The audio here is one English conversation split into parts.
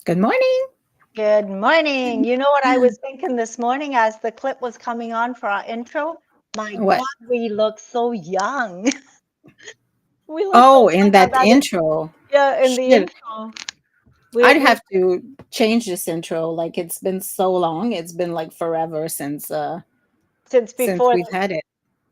Good morning. Good morning. You know what I was thinking this morning as the clip was coming on for our intro? My What? God, we look so young. We look so Oh, in young. I that got it. intro. Yeah, in the Shit. intro. I'd We have to change this intro. Like it's been so long. It's been like forever since since before we've the had it.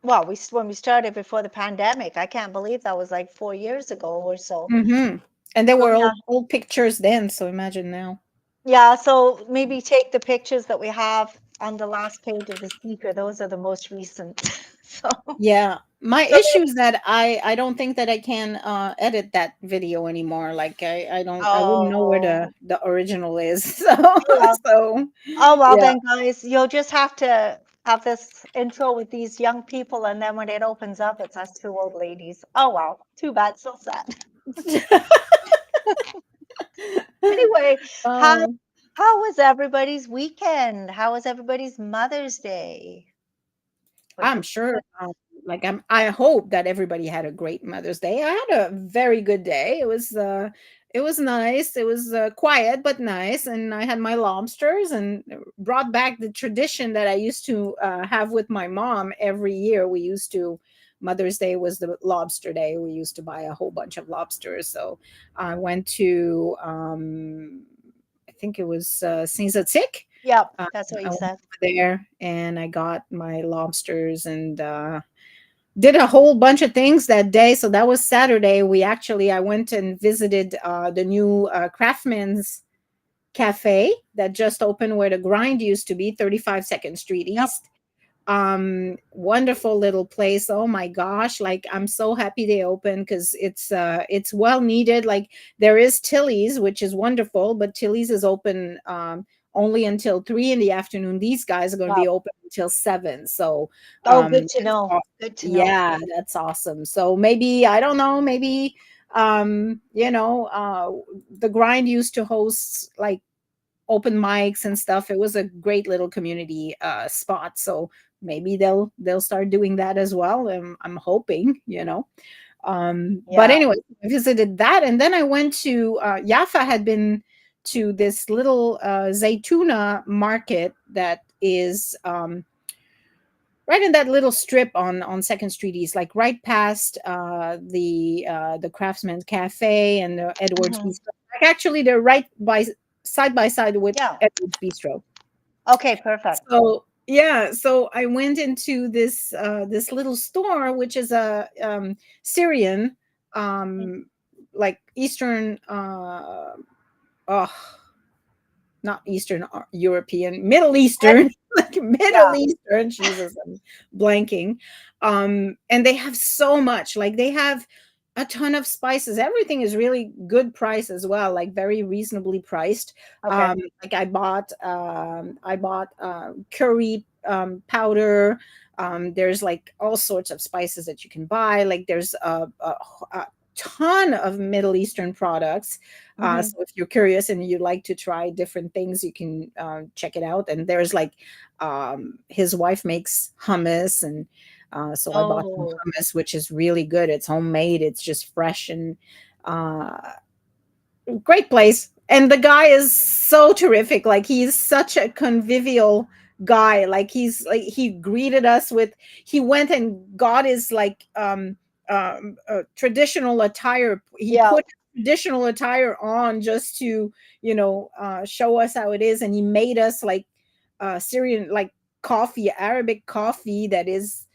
well, when we started before the pandemic. I can't believe that was like 4 years ago or so. Mm-hmm. And there So were yeah. old pictures then, so imagine now. Yeah, so maybe take the pictures that we have on the last page of the speaker. Those are the most recent. So, Yeah. My so issue is that I don't think that I can edit that video anymore. Like I wouldn't know where oh, the original is. So oh well. so Oh, well, yeah. then, guys, you'll just have to have this intro with these young people, and then when it opens up, it's us two old ladies. Oh, well, too bad, so sad. Anyway, how Oh, how was everybody's weekend? How was everybody's Mother's Day? What I'm did sure, I hope that everybody had a great Mother's Day. I had a very good day. It was nice. It was quiet but nice, and I had my lobsters and brought back the tradition that I used to have with my mom every year. We used to Mother's Day was the lobster day. We used to buy a whole bunch of lobsters. So I went to I think it was Saint Yep, uh, that's what I you went said. over there and I got my lobsters and did a whole bunch of things that day. So that was Saturday. I went and visited the new Craftsman's Cafe that just opened where the grind used to be, 35 Second Street Yep. East. Wonderful little place. Oh my gosh, like I'm so happy they opened because it's well needed. Like there is Tilly's, which is wonderful, but Tilly's is open only until 3 in the afternoon. These guys are going to be Wow. open until 7. So Oh, good to that's know. Good to know. yeah, that's awesome. So maybe I don't know, maybe the grind used to host like open mics and stuff. It was a great little community spot. So maybe they'll start doing that as well. I'm hoping. But Yeah. anyway, I visited that, and then I went to Jaffa had been to this little Zaytuna market that is right in that little strip on Second Street East, like right past the Craftsman's Cafe and the Edwards Hmm. Bistro. Like actually, they're right by side with Yeah. Edwards Bistro. Okay, perfect. So yeah, so I went into this little store, which is a Syrian, um, like Eastern, oh, not Eastern European, Middle And Eastern, like Middle yeah. Eastern. Jesus, I'm blanking. And they have so much. Like they have a ton of spices. Everything is really good price as well, like very reasonably priced. Okay. Like I bought curry powder. There's like all sorts of spices that you can buy. Like there's a ton of Middle Eastern products. Hmm. So if you're curious and you'd like to try different things, you can check it out. And there's like his wife makes hummus, and so I bought some Oh, hummus, which is really good. It's homemade. It's just fresh and uh, great place. And the guy is so terrific. Like he's such a convivial guy. Like he greeted us with. He went and got his like traditional attire. He yeah. put traditional attire on just to show us how it is, and he made us like Syrian like coffee, Arabic coffee that is.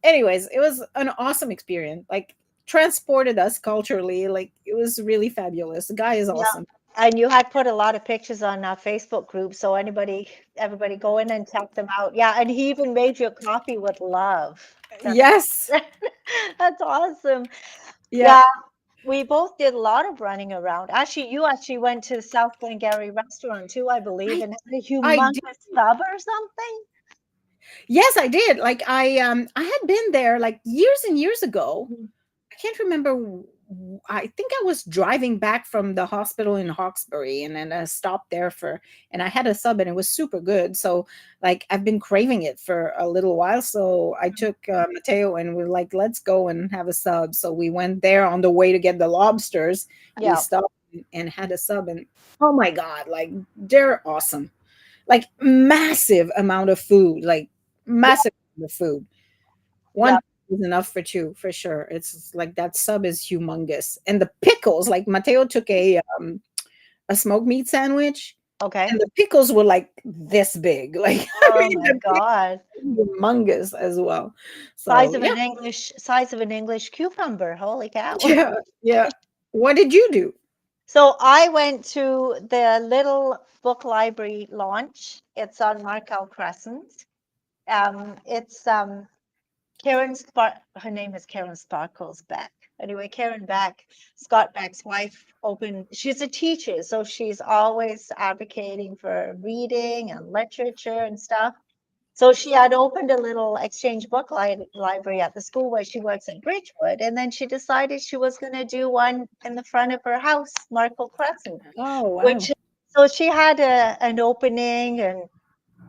Anyways, it was an awesome experience. Like transported us culturally. Like it was really fabulous. The guy is Yeah. awesome. And you had put a lot of pictures on our Facebook group, so everybody go in and check them out. Yeah, and he even made you a coffee with love. That's Yes. that's awesome. Yeah. Yeah, we both did a lot of running around. Actually, you actually went to South Glengarry restaurant too, I believe, I and had a I did. humongous sub or something. Yes, I did. Like I had been there like years and years ago. Mhm. I can't remember. I think I was driving back from the hospital in Hawkesbury, and then I stopped there and I had a sub, and it was super good. So, like, I've been craving it for a little while. So I took Mateo, and we're like, let's go and have a sub. So we went there on the way to get the lobsters. We Yeah. stopped. and had a sub, and oh my god, like they're awesome. Like massive amount of food, like Yeah, massive amount of food. yeah. One is enough for two for sure. It's like that sub is humongous, and the pickles. Like Mateo took a smoked meat sandwich, Okay. and the pickles were like this big. Like I Oh mean, my the God. pickles were humongous as well. Size So of yeah, an English cucumber. Holy cow. yeah, yeah. What did you do? So I went to the little book library launch. It's on Markel Crescent. It's her name is Karen Sparkles Beck. Anyway, Karen Beck, Scott Beck's wife, she's a teacher, so she's always advocating for reading and literature and stuff. So she had opened a little exchange book library at the school where she works at Bridgewood, and then she decided she was going to do one in the front of her house, Markle Crescent, Oh wow. which so she had an opening,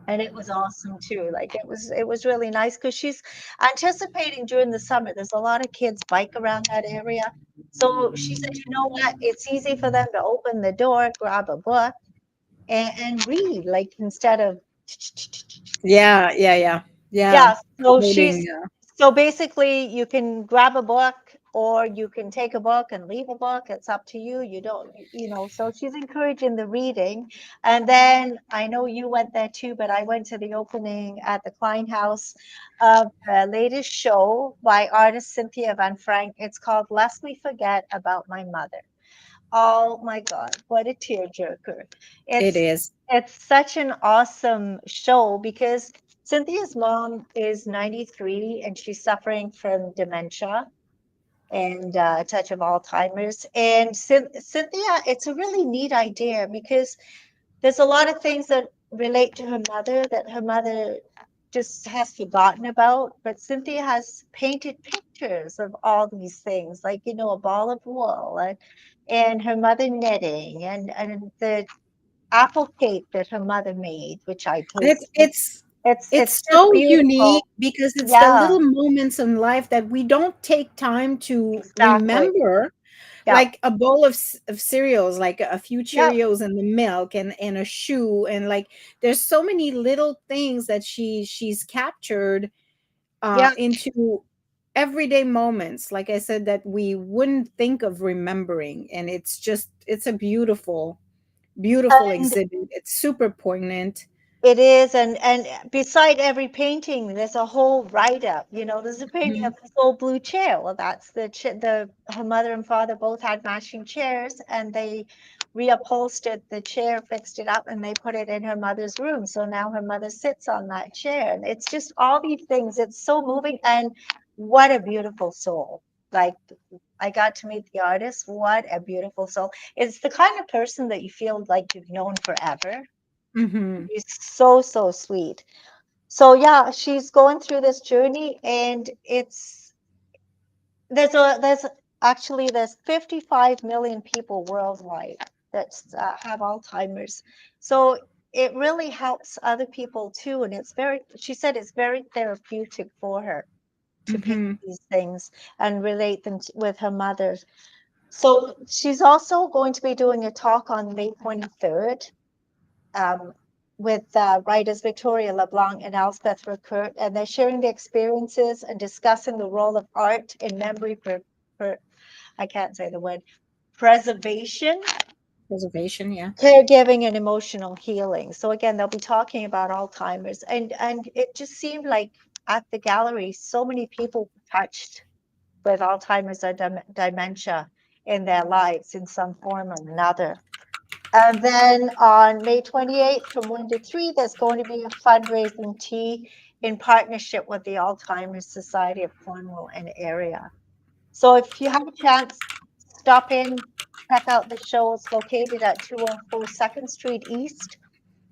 and it was awesome too. Like it was really nice because she's anticipating during the summer. There's a lot of kids bike around that area. So she said, you know what? It's easy for them to open the door, grab a book, and read, like instead of Yeah, yeah, yeah, yeah. yeah, so Promoting. basically you can grab a book or you can take a book and leave a book. It's up to you. You don't, so she's encouraging the reading. And then I know you went there too, but I went to the opening at the Klein House of the latest show by artist Cynthia Van Frank. It's called Lest We Forget About My Mother. Oh my God, what a tearjerker. It It's is. it's such an awesome show because Cynthia's mom is 93 and she's suffering from dementia and a touch of Alzheimer's. And Cynthia, it's a really neat idea because there's a lot of things that relate to her mother that her mother just has forgotten about. But Cynthia has painted pictures of all these things, like, a ball of wool and her mother knitting and the apple cake that her mother made, which I It's tasted. it's It's it's just so unique beautiful. because it's the Yeah, little moments in life that we don't take time to exactly. remember, Yeah, like a bowl of cereals, like a few yeah, Cheerios and the milk and a shoe, and like there's so many little things that she's captured yeah. into everyday moments, like I said, that we wouldn't think of remembering. And it's a beautiful And exhibit. It's super poignant. it is, and beside every painting, there's a whole write-up. There's a painting of Mhm. this old blue chair. Well, that's the her mother and father both had matching chairs, and they reupholstered the chair, fixed it up, and they put it in her mother's room. So now her mother sits on that chair, and it's just all these things. It's so moving, and what a beautiful soul! Like I got to meet the artist. What a beautiful soul! It's the kind of person that you feel like you've known forever. Mhm. She's so, so sweet. So yeah, she's going through this journey and there's actually there's 55 million people worldwide that have Alzheimer's. So it really helps other people too. And she said it's very therapeutic for her to paint Mhm. these things and relate them with her mother. So she's also going to be doing a talk on May 23rd um, with writers Victoria LeBlanc and Elspeth Rickert, and they're sharing the experiences and discussing the role of art in memory for I can't say the word preservation, Preservation, yeah. caregiving, and emotional healing. So again, they'll be talking about Alzheimer's, and it just seemed like at the gallery, so many people were touched with Alzheimer's or dementia in their lives in some form or another. And then on May 28th from 1 to 3, there's going to be a fundraising tea in partnership with the Alzheimer's Society of Cornwall and area. So if you have a chance, stop in, check out the show. It's located at 204 2nd Street East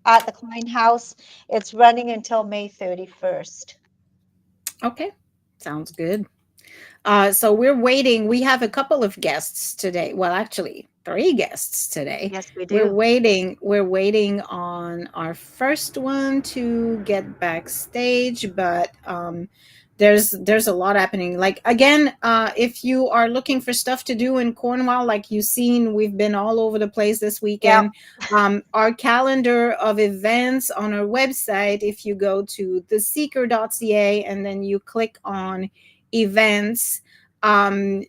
at the Klein House. It's running until May 31st. Okay. Sounds good. So we're waiting. We have a couple of guests today. Well, actually, three guests today. Yes, we We're do. waiting. We're waiting on our first one to get backstage, but there's a lot happening. Like again, if you are looking for stuff to do in Cornwall, like you've seen, we've been all over the place this Yep. weekend. Our calendar of events on our website, if you go to theseeker.ca and then you click on events,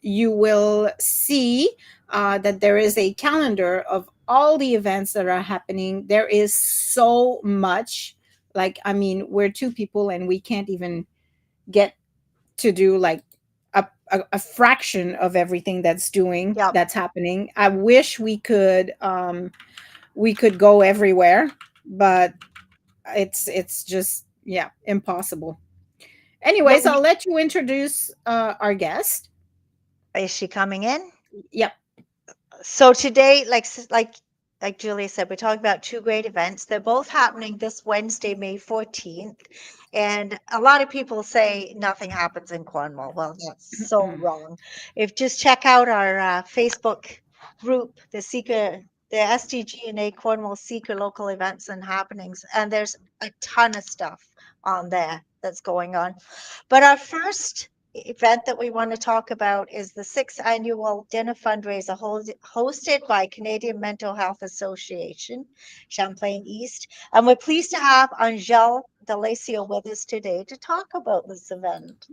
you will see that there is a calendar of all the events that are happening. There is so much. Like, I mean, we're two people and we can't even get to do like a fraction of everything Yep. that's happening. I wish we could go everywhere, but it's just, yeah, impossible. Well, Anyways, I'll let you introduce our guest. is she coming in? Yep. So today, like Julia said, we're talking about two great events. They're both happening this Wednesday, May 14th. And a lot of people say nothing happens in Cornwall. Well, that's so wrong. If just check out our Facebook group, the SDG&A Cornwall Seeker local events and happenings, and there's a ton of stuff on there that's going on. But our first event that we want to talk about is the sixth annual dinner fundraiser hosted by Canadian Mental Health Association, Champlain East. And we're pleased to have Angèle Delacio with us today to talk about this event.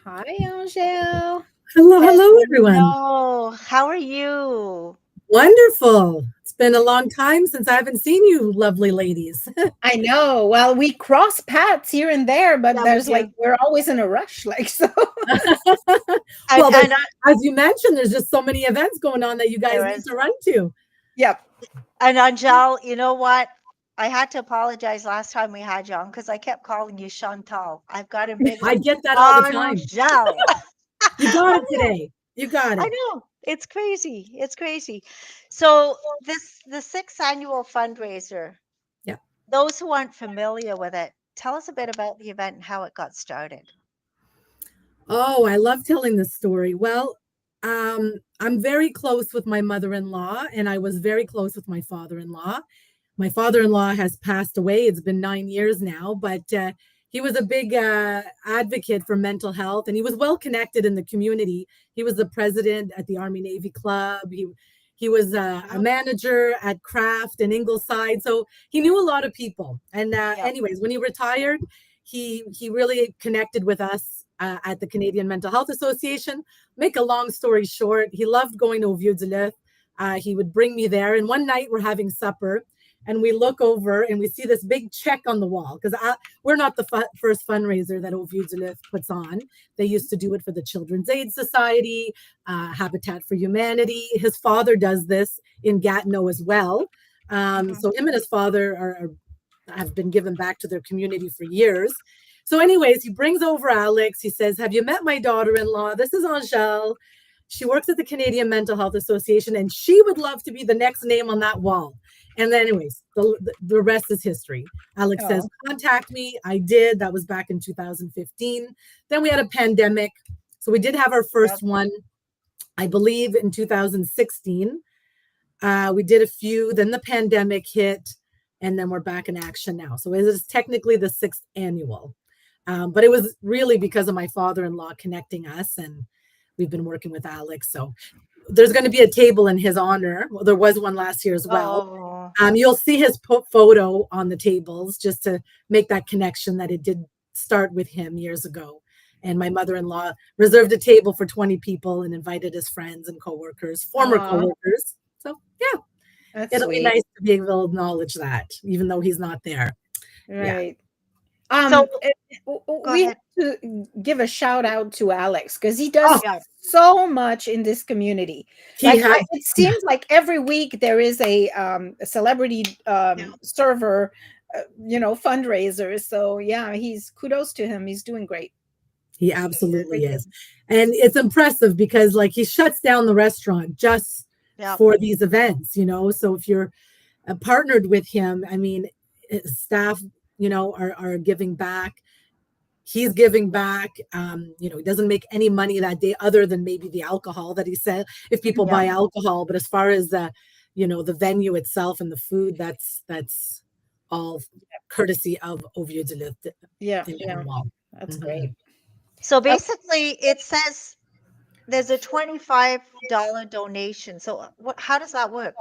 Hi, Angel. Hello, hello, everyone. Hello, how are you? Wonderful. It's been a long time since I haven't seen you, lovely ladies. I know. Well, we cross paths here and there, but Yeah, we there's like do. we're always in a rush, like so. And, Well, and as you mentioned, there's just so many events going on that you guys there need is. to run to. Yep. And Angèle, you know what? I had to apologize last time we had you on because I kept calling you Chantal. I've got to make I it get that all the time. Angèle. You got I it know. today. You got I it. know. It's crazy. It's crazy. So the sixth annual fundraiser, Yeah. those who aren't familiar with it, tell us a bit about the event and how it got started. Oh, I love telling this story. Well, I'm very close with my mother-in-law, and I was very close with my father-in-law. My father-in-law has passed away. It's been 9 years now, but he was a big advocate for mental health, and he was well connected in the community. He was the president at the Army Navy Club. He was a Yep. manager at Kraft and Ingleside, so he knew a lot of people. And Yep. anyways, when he retired, he really connected with us at the Canadian Mental Health Association. Make a long story short, he loved going to Vieux du Luth. He would bring me there, and one night we're having supper and we look over and we see this big check on the wall because we're not the first fundraiser that Au Vieux du Luth puts on. They used to do it for the Children's Aid Society, Habitat for Humanity. His father does this in Gatineau as well. Mhm. So him and his father have been given back to their community for years. So, anyways, he brings over Alex. He says, "Have you met my daughter-in-law? This is Angèle. She works at the Canadian Mental Health Association, and she would love to be the next name on that wall." And then, anyways, the rest is history. Alex says, Oh. "Contact me." I did. That was back in 2015. Then we had a pandemic. So we did have our Yep. first one, I believe, in 2016. We did a few. Then the pandemic hit, and then we're back in action now. So it is technically the sixth annual. But it was really because of my father-in-law connecting us, and we've been working with Alex. So there's going to be a table in his honor. Well, there was one last year as well. Oh, You'll see his photo on the tables just to make that connection that it did start with him years ago. And my mother-in-law reserved a table for 20 people and invited his friends and coworkers, former Aw, coworkers. So yeah, that's it'll be sweet. nice to be able to acknowledge that, even though he's not there. Yeah. Right. so go We have ahead. to give a shout out to Alex because he does Oh, Yeah. so much in this community. he Like has. it Yeah. seems like every week there is a celebrity Yeah. server, fundraiser. So yeah, he's kudos to him. He's doing great. He Great absolutely is. job. And it's impressive because like he shuts down the restaurant just Yeah. for these events. So if you're partnered with him, I mean, staff, are giving back. He's giving back. He doesn't make any money that day other than maybe the alcohol that he said if people Yeah. buy alcohol. But as far as the venue itself and the food, that's all courtesy of Au Vieux de Luth Yeah, in yeah, Cornwall. that's Mhm. great. So basically, it says there's a $25 donation. So how does that work?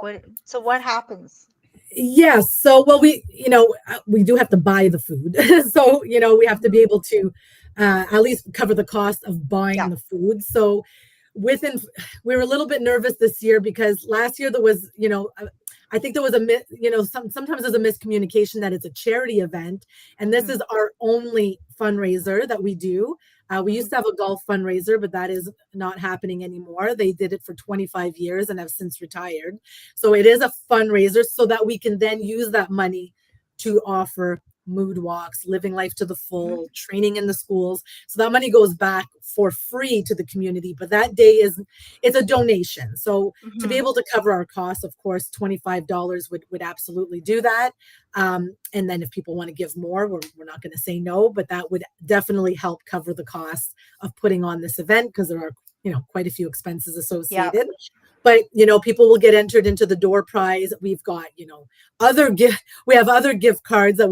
So what happens? Yes. So, well, we do have to buy the food. So, we have to be Mhm. able to at least cover the cost of buying Yeah. the food. So, within, we were a little bit nervous this year because last year there was, I think there was sometimes there's a miscommunication that it's a charity event. And this Hmm. is our only fundraiser that we do. We used Hmm. to have a golf fundraiser, but that is not happening anymore. They did it for 25 years and have since retired. So it is a fundraiser so that we can then use that money to offer mood walks, living life to the full, training in the schools. So that money goes back for free to the community. But that day it's a donation. So to be Hmm. able to cover our costs, of course, $25 would absolutely do that. And then if people want to give more, we're not going to say no, but that would definitely help cover the cost of putting on this event because there are quite a few expenses Yeah. associated. But people will get entered into the door prize. We've got we have other gift cards that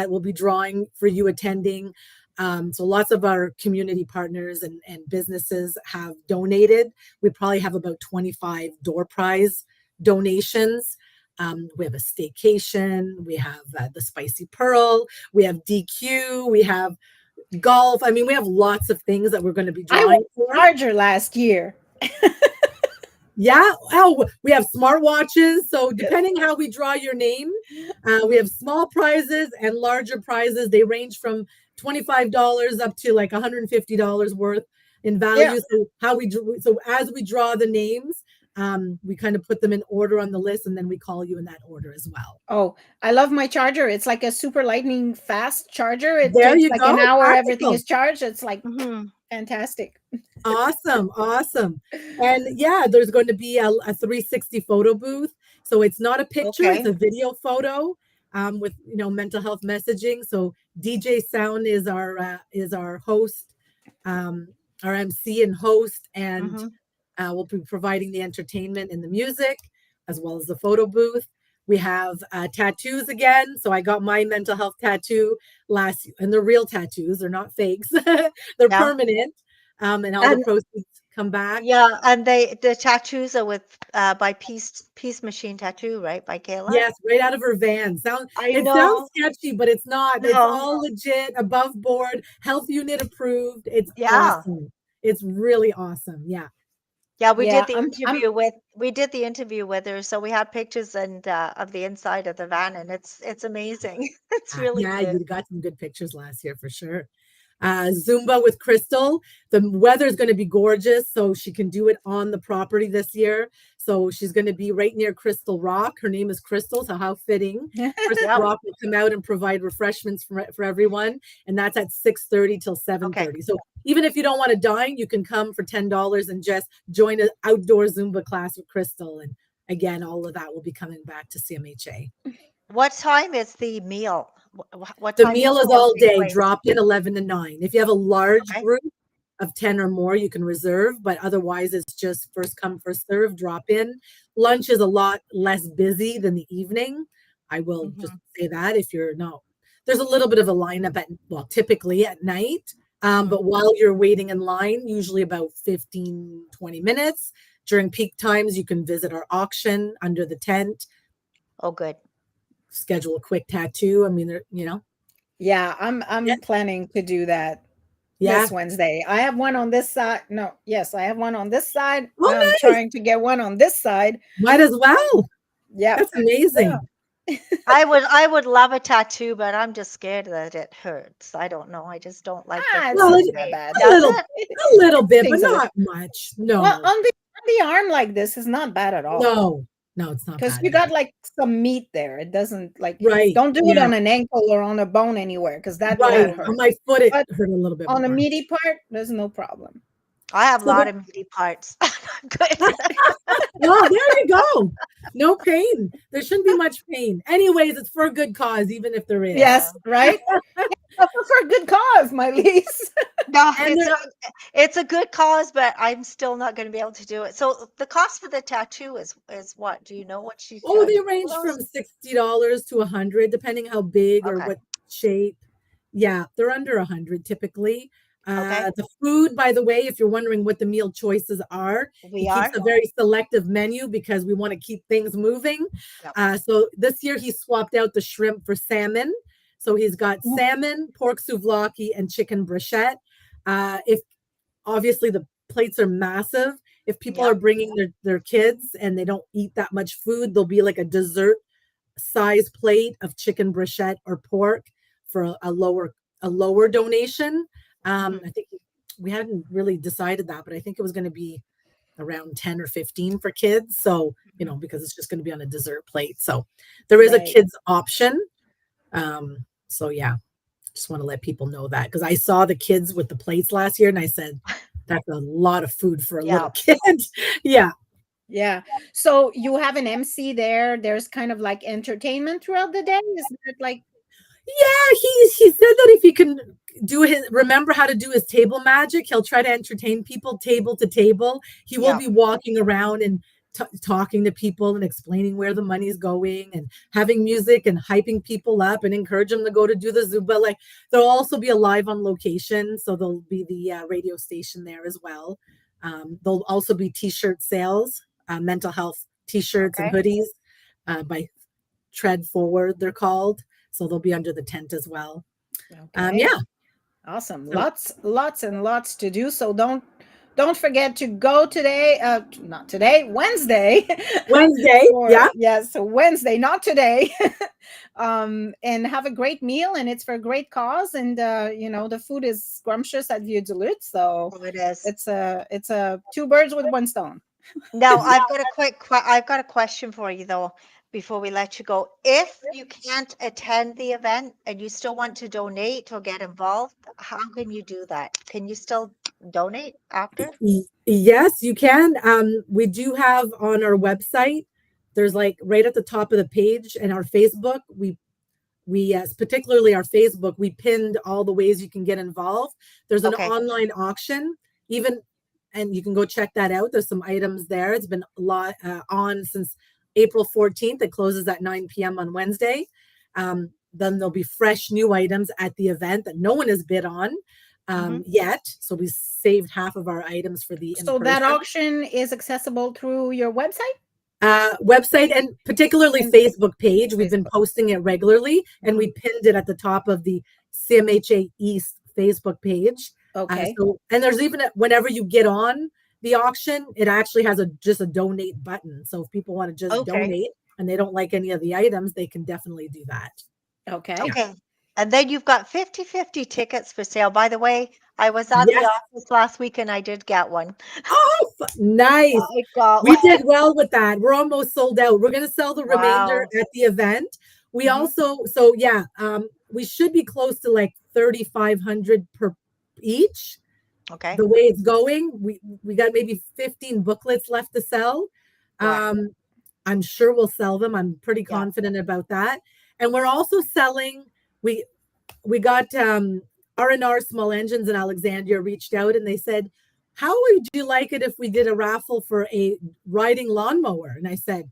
will be drawing for you attending. So lots of our community partners and businesses have donated. We probably have about 25 door prize donations. We have a staycation. We have the Spicy Pearl. We have DQ. We have golf. I mean, we have lots of things that we're going to be I won drawing for. a charger last year. Yeah. Oh, we have smartwatches. So depending how we draw your name, we have small prizes and larger prizes. They range from $25 up to like $150 worth in Yeah. value. So as we draw the names, we kind of put them in order on the list, and then we call you in that order as well. Oh, I love my charger. It's like a super lightning fast charger. It There takes you like an go. hour, everything Practical. is charged. It's like Hmm. fantastic. Awesome, awesome. And yeah, there's going to be a 360 photo booth. So it's not a picture, it's Okay. a video photo with mental health messaging. So DJ Sound is our host, um, our MC and host, and Hmm. we'll be providing the entertainment and the music as well as the photo booth. We have tattoos again. So I got my mental health tattoo and they're real tattoos. They're not fakes. They're Yeah. permanent. And all the And proceeds come back. yeah, and the tattoos are with by Peace Machine Tattoo, right? By Kayla. Yes, right out of her van. I It sounds know. sketchy, but it's not. It's No. all legit, above board, health unit approved. It's Yeah. awesome. It's really awesome. Yeah. Yeah, Yeah, I'm we did the interview with her, so we had pictures and of the inside of the van, and it's amazing. It's really Yeah, good. you got some good pictures last year for sure. Zumba with Crystal. The weather is going to be gorgeous, so she can do it on the property this year. So she's going to be right near Crystal Rock. Her name is Crystal, so how fitting. Crystal Yep. Rock will come out and provide refreshments for everyone, and that's at 6:30 till Okay. 7:30. So even if you don't want to dine, you can come for $10 and just join an outdoor Zumba class with Crystal. And again, all of that will be coming back to CMHA. What time is the meal? What The time does meal the is meal all take day, place? drop in 11 to 9. If you have a large Okay. group of 10 or more, you can reserve, but otherwise it's just first come, first serve, drop in. Lunch is a lot less busy than the evening. I will just Hmm. say that if you're not, there's a little bit of a lineup typically at night. Hmm. But while you're waiting in line, usually about 15, 20 minutes during peak times, you can visit our auction under the tent, Oh, good. schedule a quick tattoo. I mean, yeah, yeah, I'm planning to do that yeah. this Wednesday. I have one on this side. No, yes, I have one on this side. I'm Oh, nice. trying to get one on this side. Might as well. Yeah. That's amazing. I would love a tattoo, but I'm just scared that it hurts. I don't know. I just don't like the It's Well, not feeling. that bad. a Does little, it? a little It bit, but stings a little. not much. Well, No, on the arm like this is not bad at all. no, no, it's not Because bad you at all. got like some meat there. It doesn't like Right. don't do it Yeah. on an ankle or on a bone anywhere because that Right. No. On hurts. my foot, it But hurt a little bit on a more. meaty part, there's no problem. I have a So lot of meaty parts. I'm good. well, there you go. No pain. There shouldn't be much pain. Anyways, it's for a good cause, even if there is. Yeah. Yes, right? But for a good cause, my lease. No, And there, it's a good cause, but I'm still not going to be able to do it. So the cost for the tattoo is what? Do you know what she oh, they charges for range those? from $60 to 100, depending how big or Okay. what shape. Yeah, they're under 100 typically. Okay. The food, by the way, if you're wondering what the meal choices are, he We keeps are. a very selective menu because we want to keep things moving. Yep. So this year he swapped out the shrimp for salmon. So he's got salmon, pork souvlaki, and chicken bruschetta. If obviously the plates are massive, if people are Yep. bringing their kids and they don't eat that much food, there'll be like a dessert size plate of chicken bruschetta or pork for a lower donation. Mhm. I think we hadn't really decided that, but I think it was going to be around 10 or 15 for kids. So, because it's just going to be on a dessert plate. So there is a Right. kids option. So yeah, just want to let people know that because I saw the kids with the plates last year and I said, that's a lot of food for a little Yeah. kid. Yeah. Yeah. So you have an MC there. There's kind of like entertainment throughout the day. Is that like Yeah, he said that if he can remember how to do his table magic, he'll try to entertain people table to table. He will Yeah. be walking around and talking to people and explaining where the money's going and having music and hyping people up and encourage them to go to do the Zumba. Like there'll also be a live on location, so there'll be the radio station there as well. There'll also be t-shirt sales, mental health t-shirts and Okay. hoodies by Tread Forward, they're called. So they'll be under the tent as well. okay? Yeah. Awesome. So Lots and lots to do. So don't forget to go today. Not today, Wednesday. Wednesday. For Yeah. yes, so Wednesday, not today. And have a great meal, and it's for a great cause. And the food is scrumptious at Vieux du Lut, so Oh, it is. it's a two birds with one stone. Now, I've got a question for you though, before we let you go. If you can't attend the event and you still want to donate or get involved, how can you do that? Can you still donate after? Yes, you can. We do have on our website, there's like right at the top of the page and our Facebook, yes, particularly our Facebook, we pinned all the ways you can get involved. There's an Okay. online auction, even, and you can go check that out. There's some items there. It's been a lot on since April 14th. It closes at 9 p.m. on Wednesday. Then there'll be fresh new items at the event that no one has bid on yet. So we saved half of our items for the So that in-person auction is accessible through your website? website and particularly And Facebook page. We've been Facebook. posting it regularly and Mhm. we pinned it at the top of the CMHA East Facebook page. Okay. And there's even whenever you get on the auction, it actually has just a donate button. So if people want to just Okay. donate and they don't like any of the items, they can definitely do that. Okay. Yeah. Okay. And then you've got 50/50 tickets for sale. By the way, I was at the Yes. office last week and I did get one. Oh, nice. I got We one. did well with that. We're almost sold out. We're going to sell the remainder Wow. at the event. We Mhm. also, we should be close to like 3,500 per each. Okay. The way it's going, we got maybe 15 booklets left to sell. Right. I'm sure we'll sell them. I'm pretty Yeah. confident about that. And we're also selling. We got R&R Small Engines in Alexandria reached out and they said, how would you like it if we did a raffle for a riding lawnmower? And I said,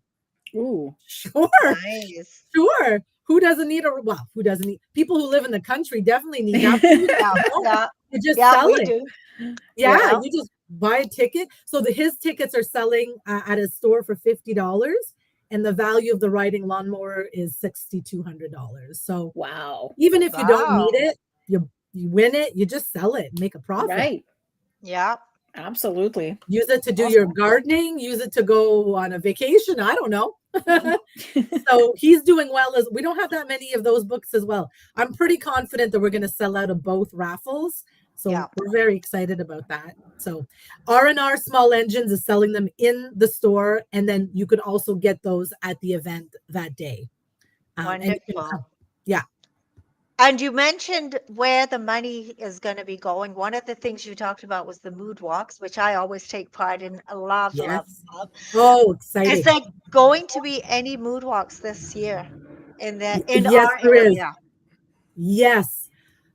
Ooh. sure, Nice. sure. Who doesn't need who doesn't need, people who live in the country definitely need that. Yeah. Yeah. You just Yeah, sell we it. do. Yeah, Yeah. you just buy a ticket. So his tickets are selling at a store for $50 and the value of the riding lawnmower is $6,200. So Wow. even if you don't need Wow. it, you win it, you just sell it and make a profit. Right. Yeah. Absolutely. Use it to do your gardening, use it to go on a vacation. I don't know. So he's doing well as we don't have that many of those books as well. I'm pretty confident that we're going to sell out of both raffles. So Yeah. we're very excited about that. So R&R Small Engines is selling them in the store. And then you could also get those at the event that day. Wonderful. Yeah. And you mentioned where the money is going to be going. One of the things you talked about was the mood walks, which I always take pride in. Love, love, Yes. love. Oh, Is exciting. there going to be any mood walks this year in Yes, our there is. area? Yes.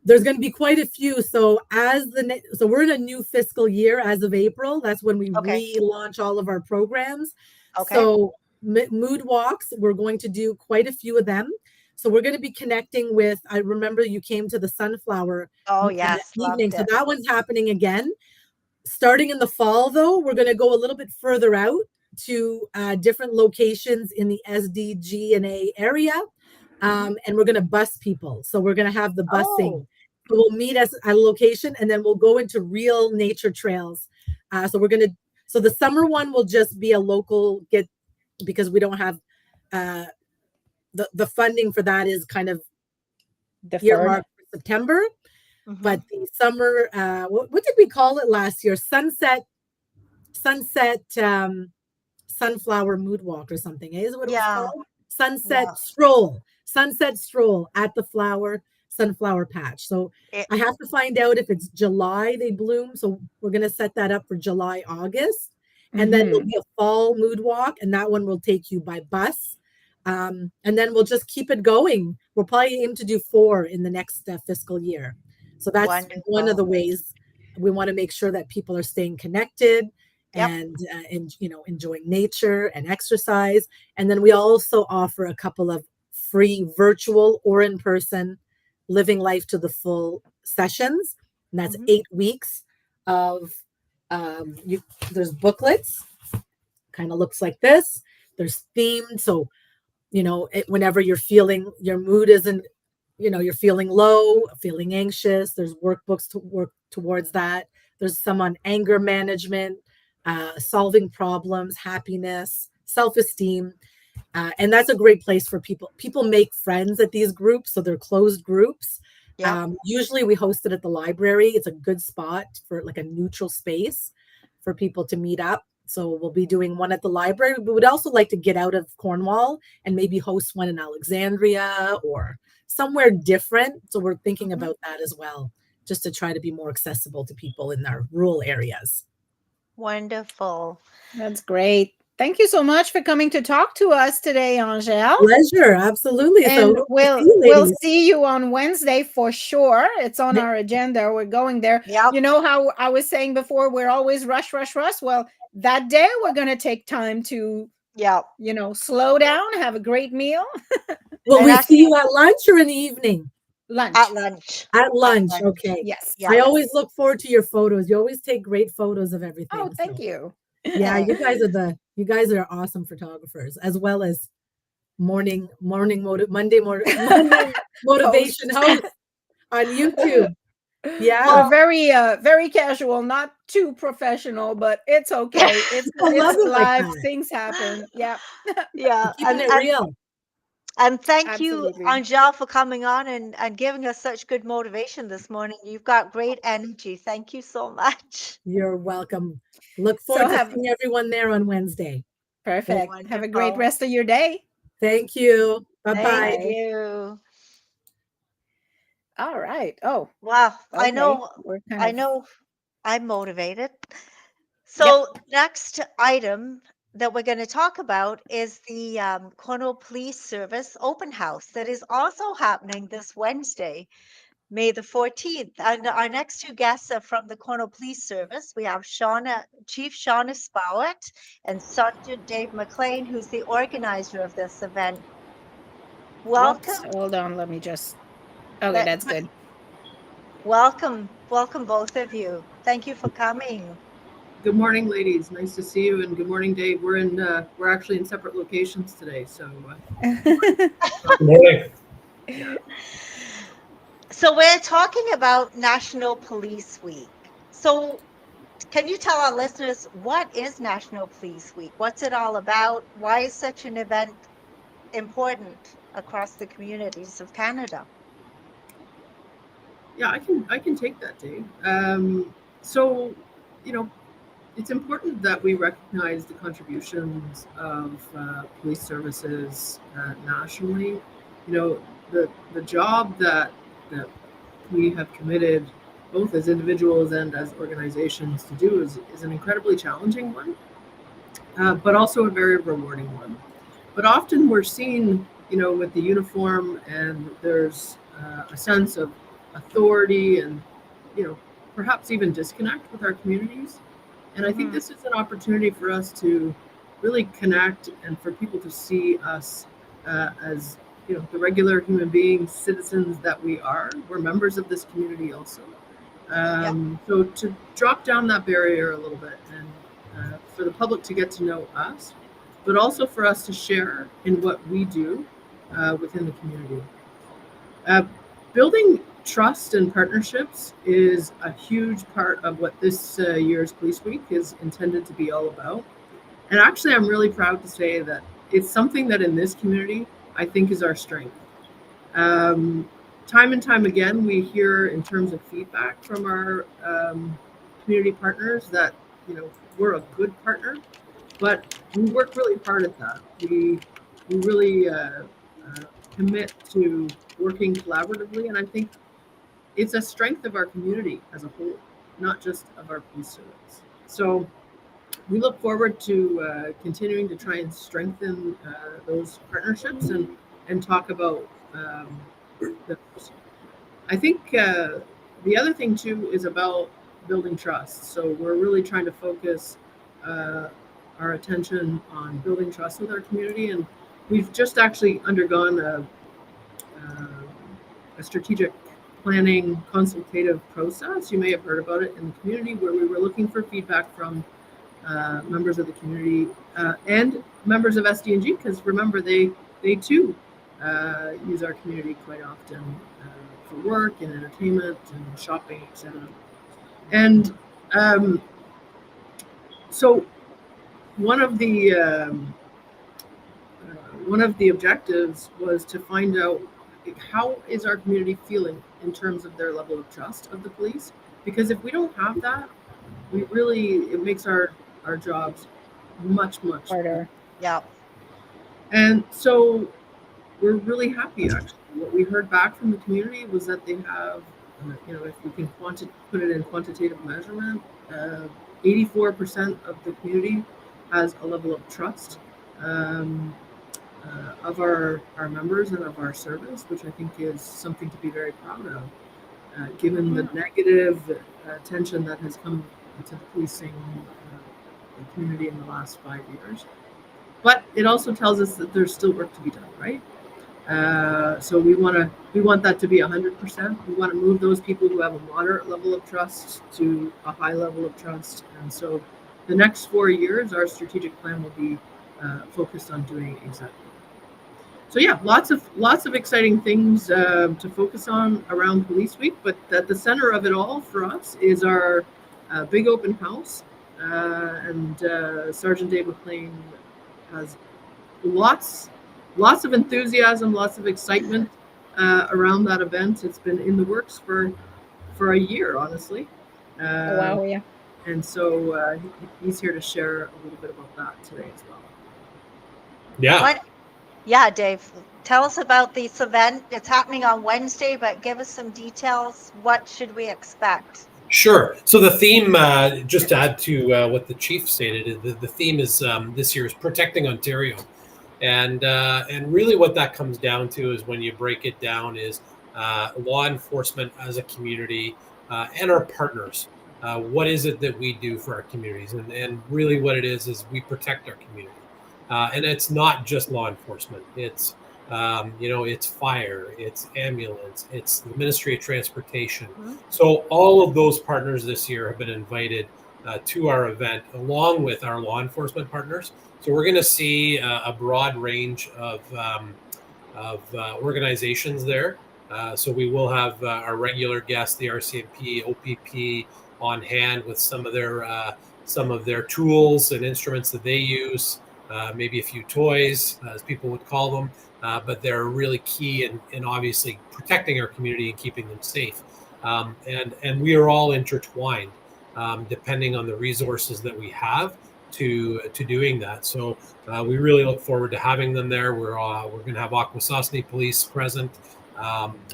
There's going to be quite a few. So so we're in a new fiscal year as of April. That's when we Okay. relaunch all of our programs. Okay. So mood walks, we're going to do quite a few of them. So we're going to be connecting with, I remember you came to the sunflower Oh, yes, evening. loved So it. that one's happening again. Starting in the fall, though, we're going to go a little bit further out to different locations in the SDG&A area. And we're going to bus people. So we're going to have the busing. Oh, So we'll meet us at a location and then we'll go into real nature trails. So the summer one will just be a local because we don't have the funding for that is kind of Deferred. earmarked for September. But mhm. the summer, what did we call it last year? Sunset sunflower mood walk or something. Is it what it was Yeah, called? yeah. Sunset stroll at the sunflower patch. So It, I have to find out if it's July they bloom. So we're going to set that up for July, August. And then there'll Mm-hmm. be a fall mood walk, and that one will take you by bus. And then we'll just keep it going. We'll probably aim to do 4 in the next fiscal year. So that's one of wonderful. the ways we want to make sure that people are staying connected Yep. and enjoying nature and exercise. And then we also offer a couple of free virtual or in person living life to the full sessions, and that's Mhm. 8 weeks of there's booklets, kind of looks like this. There's themed, so whenever you're feeling your mood isn't, you're feeling low, feeling anxious, there's workbooks to work towards that. There's some on anger management, solving problems, happiness, self-esteem. And that's a great place for people. People make friends at these groups, so they're closed groups. Yep. Usually we host it at the library. It's a good spot for like a neutral space for people to meet up. So we'll be doing one at the library. We would also like to get out of Cornwall and maybe host one in Alexandria or somewhere different. So we're thinking Mhm. about that as well, just to try to be more accessible to people in our rural areas. Wonderful. That's great. Thank you so much for coming to talk to us today, Angel. Pleasure, absolutely. So And hope to see we'll you, we'll ladies. see you on Wednesday for sure. It's on our agenda. We're going there. Yep. You know how I was saying before, we're always rush, rush, rush. Well, that day we're going to take time to, Yep. slow down, have a great meal. Will And we see actually, you at lunch or in the evening? at Lunch. lunch. At At lunch, lunch. okay. Yes. Yeah. I always Yes. look forward to your photos. You always take great photos of Oh, everything. thank So you. yeah, you guys are awesome photographers, as well as Monday motivation Host. host on YouTube. Yeah, We're Well, very casual, not too professional, but it's okay. It's I love it's it like live. that. Things happen. Yeah. yeah. Keeping it real. And thank you, Absolutely. Angel, for coming on and giving us such good motivation this morning. You've got great energy. Thank you so much. You're welcome. Look So forward to seeing everyone there on Wednesday. perfect. Have a great Wonderful. rest of your day. Thank you. Bye-bye. Thank Bye. you. All right. Oh, Wow. okay. We're kind I of, know I'm motivated. yep. So, next item that we're going to talk about is the Cornwall Police Service open house that is also happening this Wednesday, May the 14th. And our next two guests are from the Cornwall Police Service. We have Chief Shauna Spowett and Sergeant Dave McLean, who's the organizer of this event. Whoops. Welcome. Hold on. Let me just. Okay, Let, that's good. welcome both of you. Thank you for coming. Good morning, ladies. Nice to see you, and good morning, Dave. We're actually in separate locations today, so Good morning. yeah. So, we're talking about National Police Week. So, can you tell our listeners what is National Police Week? What's it all about? Why is such an event important across the communities of Canada? Yeah, I can take that, Dave. So, you know, it's important that we recognize the contributions of police services nationally. The job that we have committed, both as individuals and as organizations, to do is an incredibly challenging one, but also a very rewarding one. But often we're seen, with the uniform, and there's a sense of authority and, you know, perhaps even disconnect with our communities. And I think Mhm. this is an opportunity for us to really connect and for people to see us as the regular human beings, citizens that we are. We're members of this community also. So to drop down that barrier a little bit and for the public to get to know us, but also for us to share in what we do within the community. Building trust and partnerships is a huge part of what this year's Police Week is intended to be all about. And actually, I'm really proud to say that it's something that in this community, I think is our strength. Time and time again, we hear in terms of feedback from our community partners that, we're a good partner, but we work really hard at that. We really commit to working collaboratively, and I think it's a strength of our community as a whole, not just of our police service. So we look forward to continuing to try and strengthen those partnerships and talk about those. I think the other thing too is about building trust. So we're really trying to focus our attention on building trust with our community, and we've just actually undergone a strategic planning consultative process. You may have heard about it in the community, where we were looking for feedback from members of the community and members of SDNG, because remember, they too use our community quite often for work and entertainment and shopping, etc. And so one of the objectives was to find out how is our community feeling in terms of their level of trust of the police, because if we don't have that, it makes our jobs much harder. Yeah. And so we're really happy, actually. What we heard back from the community was that they have, if we can put it in quantitative measurement, 84% of the community has a level of trust of our members and of our service, which I think is something to be very proud of, given the negative attention that has come to the policing community in the last 5 years. But it also tells us that there's still work to be done, right? So we want that to be 100%. We want to move those people who have a moderate level of trust to a high level of trust. And so the next 4 years, our strategic plan will be focused on doing exactly that. So yeah, lots of exciting things to focus on around Police Week. But at the center of it all for us is our big open house, and Sergeant Dave McLean has lots of enthusiasm, lots of excitement around that event. It's been in the works for a year, honestly. Oh, wow, yeah. And so he's here to share a little bit about that today as well. Yeah. Yeah, Dave, tell us about this event. It's happening on Wednesday, but give us some details. What should we expect? Sure. So the theme, just to add to what the chief stated, the theme is this year is Protecting Ontario. And really what that comes down to is, when you break it down, is law enforcement as a community and our partners. What is it that we do for our communities? And really what it is we protect our community. And it's not just law enforcement. It's, it's fire, it's ambulance, it's the Ministry of Transportation. Mm-hmm. So all of those partners this year have been invited to our event, along with our law enforcement partners. So we're going to see a broad range of organizations there. So we will have our regular guests, the RCMP, OPP, on hand with some of their tools and instruments that they use. Maybe a few toys, as people would call them, but they're really key in obviously protecting our community and keeping them safe. And we are all intertwined, depending on the resources that we have to doing that. So we really look forward to having them there. We're going to have Akwesasne Police present,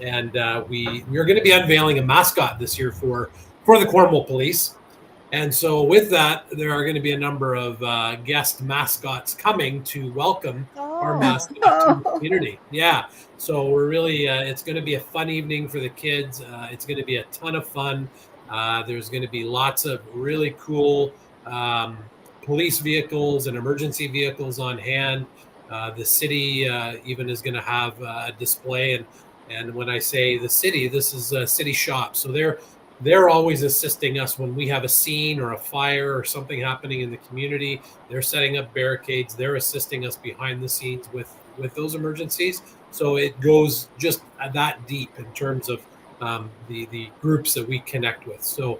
and we are going to be unveiling a mascot this year for the Cornwall Police. And so with that, there are going to be a number of guest mascots coming to welcome our mascot to the community. Yeah. So we're really, it's going to be a fun evening for the kids. It's going to be a ton of fun. There's going to be lots of really cool police vehicles and emergency vehicles on hand. The city even is going to have a display, and when I say the city, this is a city shop. So they're always assisting us when we have a scene or a fire or something happening in the community. They're setting up barricades. They're assisting us behind the scenes with those emergencies. So it goes just that deep in terms of the groups that we connect with. So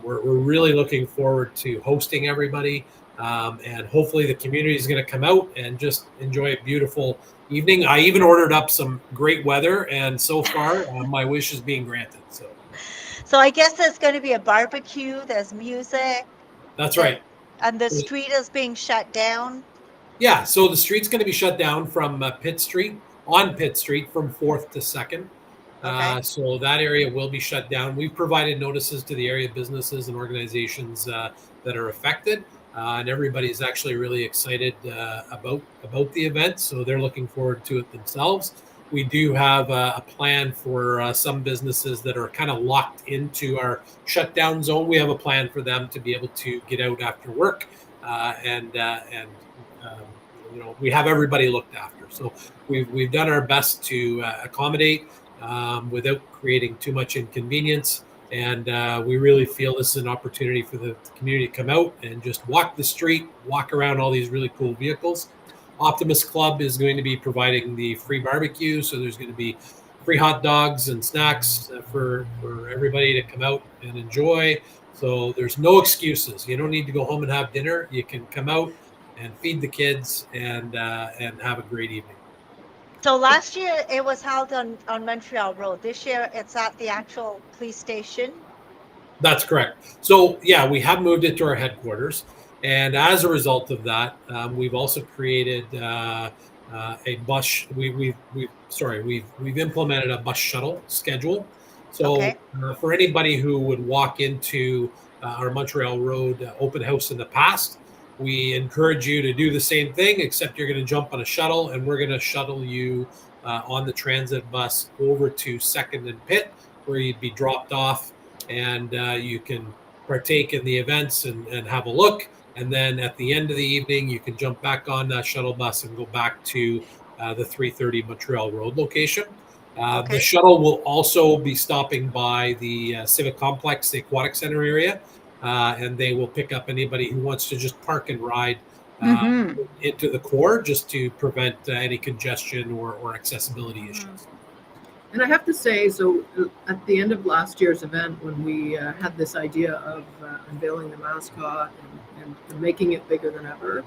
we're really looking forward to hosting everybody. And hopefully the community is going to come out and just enjoy a beautiful evening. I even ordered up some great weather, and so far my wish is being granted. So I guess there's going to be a barbecue, there's music, That's right. and the street is being shut down. Yeah, so the street's going to be shut down from Pitt Street, on Pitt Street, from 4th to 2nd. Okay. So that area will be shut down. We've provided notices to the area businesses and organizations that are affected, and everybody's actually really excited about the event. So they're looking forward to it themselves. We do have a plan for some businesses that are kind of locked into our shutdown zone. We have a plan for them to be able to get out after work, and we have everybody looked after. So we've done our best to accommodate without creating too much inconvenience. And we really feel this is an opportunity for the community to come out and just walk the street, walk around all these really cool vehicles. Optimist Club is going to be providing the free barbecue. So there's going to be free hot dogs and snacks for everybody to come out and enjoy. So there's no excuses. You don't need to go home and have dinner. You can come out and feed the kids and have a great evening. So last year it was held on Montreal Road. This year it's at the actual police station. That's correct. So yeah, we have moved it to our headquarters, and as a result of that, we've also created a bus. We've implemented a bus shuttle schedule. So Okay. For anybody who would walk into our Montreal Road open house in the past, we encourage you to do the same thing, except you're going to jump on a shuttle, and we're going to shuttle you on the transit bus over to 2nd and Pitt, where you'd be dropped off, and you can partake in the events and have a look. And then at the end of the evening, you can jump back on that shuttle bus and go back to the 330 Montreal Road location. Okay. The shuttle will also be stopping by the Civic Complex, the Aquatic Center area, and they will pick up anybody who wants to just park and ride into the core, just to prevent any congestion or accessibility issues. And I have to say, so at the end of last year's event, when we had this idea of unveiling the mascot and making it bigger than ever,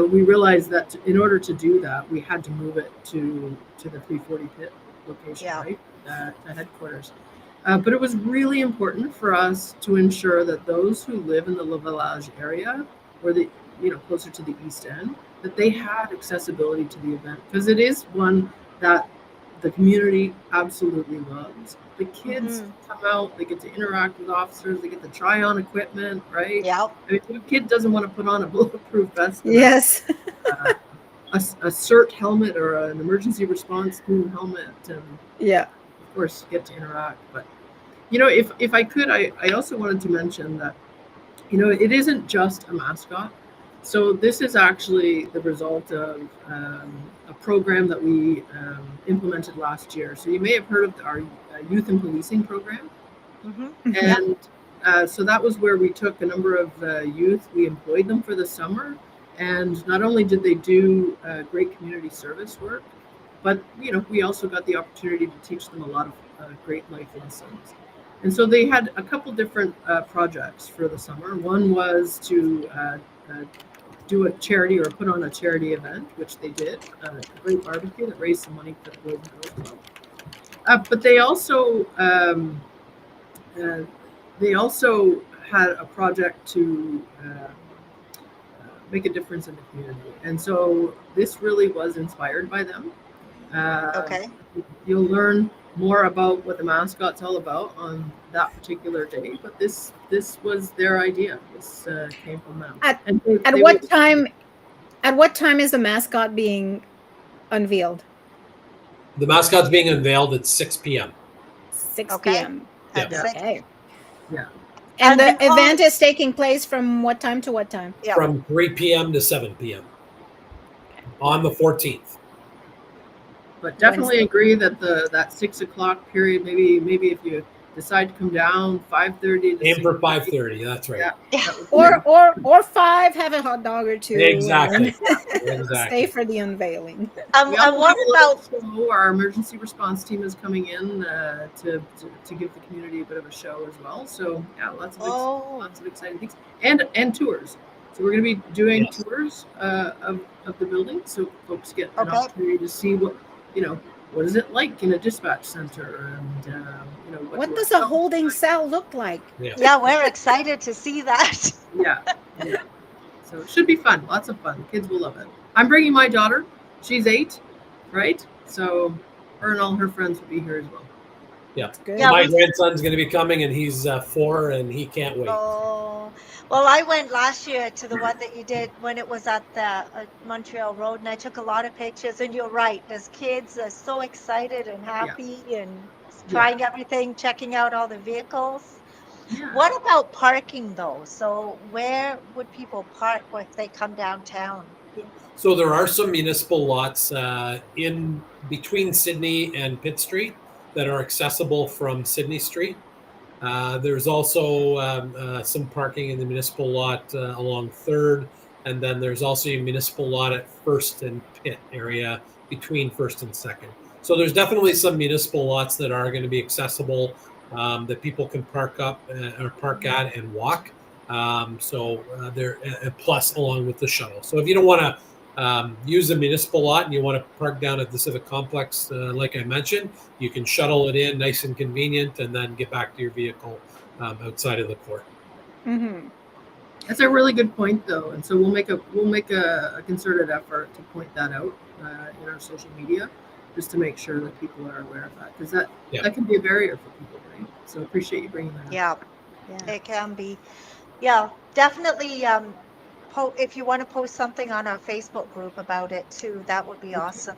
we realized that in order to do that, we had to move it to the 340 Pitt location, right? The headquarters. But it was really important for us to ensure that those who live in the Le Village area, or closer to the East End, that they had accessibility to the event, because it is one that the community absolutely loves. The kids come out, they get to interact with officers, they get to try on equipment, right? Yeah. I mean, a kid doesn't want to put on a bulletproof vest. Yes. A CERT helmet or an emergency response team helmet, and yeah, of course get to interact. But if I could, I also wanted to mention that it isn't just a mascot. So this is actually the result of a program that we implemented last year. So you may have heard of our youth and policing program. And so that was where we took a number of youth, we employed them for the summer, and not only did they do great community service work, but we also got the opportunity to teach them a lot of great life lessons. And so they had a couple different projects for the summer. One was to do a charity or put on a charity event, which they did, a great barbecue that raised some money for the Golden Girls Club. But they also had a project to make a difference in the community. And so this really was inspired by them. Okay. You'll learn more about what the mascot's all about on that particular day, but this was their idea. This came from them. At what time? At what time is the mascot being unveiled? The mascot's being unveiled at 6 p.m. 6 Okay. p.m. At Yeah. 6. Okay. Yeah. And the because- event is taking place from what time to what time? Yeah. From 3 p.m. to 7 p.m. on the 14th. But definitely Wednesday. agree that that 6 o'clock period, maybe if you decide to come down 5:30 to Aim 6, for 5:30. That's right. yeah, Yeah. that would be good. Or 5, have a hot dog or two, Exactly. and then stay Exactly. for the unveiling. We also And what have a little about show. Our emergency response team is coming in to give the community a bit of a show as well. So yeah, lots of exciting things and tours. So we're going to be doing Yes. tours of the building, so folks get an Okay. opportunity to see what is it like in a dispatch center, and what What do our does a cells holding like. cell look like? Yeah. Yeah, we're excited to see that. Yeah, yeah. So it should be fun. Lots of fun. Kids will love it. I'm bringing my daughter. She's 8, right? So her and all her friends will be here as well. Yeah. Good. Yeah, My we grandson's going to be coming, and he's 4, and he can't wait. Oh, well, I went last year to the one that you did when it was at the Montreal Road, and I took a lot of pictures. And you're right, those kids are so excited and happy and trying everything, checking out all the vehicles. Yeah. What about parking though? So where would people park if they come downtown? So there are some municipal lots in between Sydney and Pitt Street that are accessible from Sydney Street. There's also some parking in the municipal lot along 3rd, and then there's also a municipal lot at 1st and Pitt area between 1st and 2nd. So there's definitely some municipal lots that are going to be accessible that people can park up or park at and walk. So they're plus along with the shuttle. So if you don't want to use a municipal lot and you want to park down at the Civic Complex, like I mentioned, you can shuttle it in, nice and convenient, and then get back to your vehicle outside of the court. Mm-hmm. That's a really good point, though, and so we'll make a concerted effort to point that out in our social media, just to make sure that people are aware of that, because that can be a barrier for people, right? So appreciate you bringing that up. Yeah, it can be. Yeah, definitely. If you want to post something on our Facebook group about it too, that would be awesome.